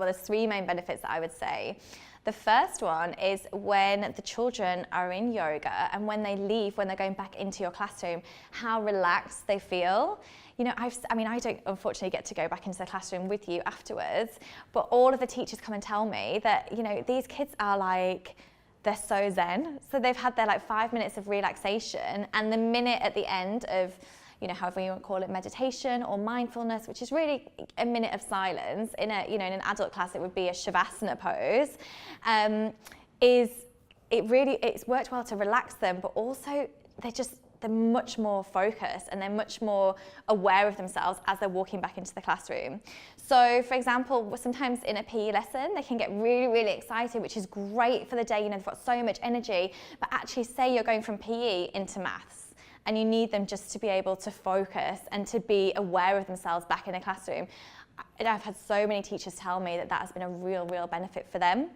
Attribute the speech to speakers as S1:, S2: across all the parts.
S1: well, there's three main benefits that I would say. The first one is when the children are in yoga and when they leave, when they're going back into your classroom, how relaxed they feel. You know, I don't unfortunately get to go back into the classroom with you afterwards, but all of the teachers come and tell me that, you know, these kids are like, they're so zen. So they've had their like 5 minutes of relaxation, and the minute at the end of, you know, however you want to call it, meditation or mindfulness, which is really a minute of silence. In in an adult class, it would be a shavasana pose. It's worked well to relax them, but also they're much more focused and they're much more aware of themselves as they're walking back into the classroom. So for example, sometimes in a PE lesson, they can get really, really excited, which is great for the day. You know, they've got so much energy, but actually say you're going from PE into maths, and you need them just to be able to focus and to be aware of themselves back in the classroom. And I've had so many teachers tell me that has been a real, real benefit for them.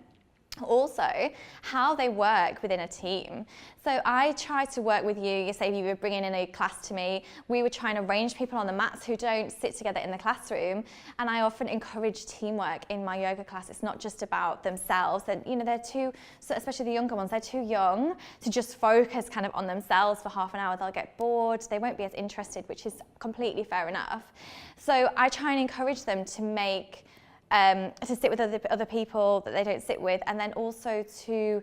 S1: Also, how they work within a team. So I try to work with you, say if you were bringing in a class to me, we would try and arrange people on the mats who don't sit together in the classroom, and I often encourage teamwork in my yoga class. It's not just about themselves, and you know, they're too, so especially the younger ones, they're too young to just focus kind of on themselves for half an hour. They'll get bored, they won't be as interested, which is completely fair enough. So I try and encourage them to to sit with other people that they don't sit with, and then also to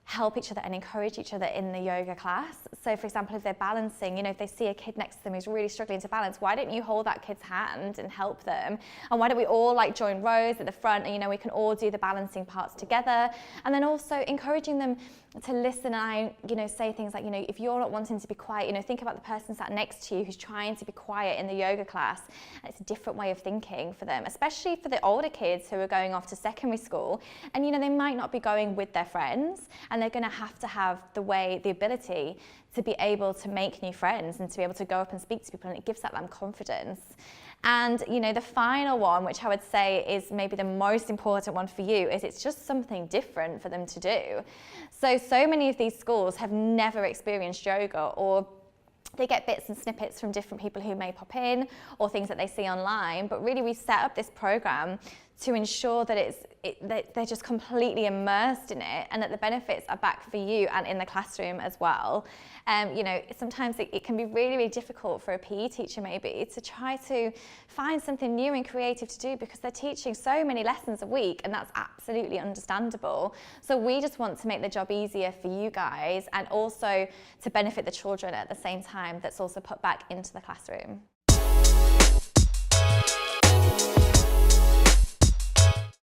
S1: help each other and encourage each other in the yoga class. So for example, if they're balancing, you know, if they see a kid next to them who's really struggling to balance, why don't you hold that kid's hand and help them? And why don't we all like join rows at the front, and you know, we can all do the balancing parts together. And then also encouraging them to listen. And you know, say things like, you know, if you're not wanting to be quiet, you know, think about the person sat next to you who's trying to be quiet in the yoga class. And it's a different way of thinking for them, especially for the older kids who are going off to secondary school. And you know, they might not be going with their friends, and they're going to have the ability to be able to make new friends and to be able to go up and speak to people, and it gives them confidence. And you know, the final one, which I would say is maybe the most important one for you, is it's just something different for them to do. So many of these schools have never experienced yoga, or they get bits and snippets from different people who may pop in, or things that they see online. But really, we set up this program to ensure that that they're just completely immersed in it, and that the benefits are back for you and in the classroom as well. You know, sometimes it can be really, really difficult for a PE teacher maybe to try to find something new and creative to do, because they're teaching so many lessons a week, and that's absolutely understandable. So we just want to make the job easier for you guys, and also to benefit the children at the same time, that's also put back into the classroom.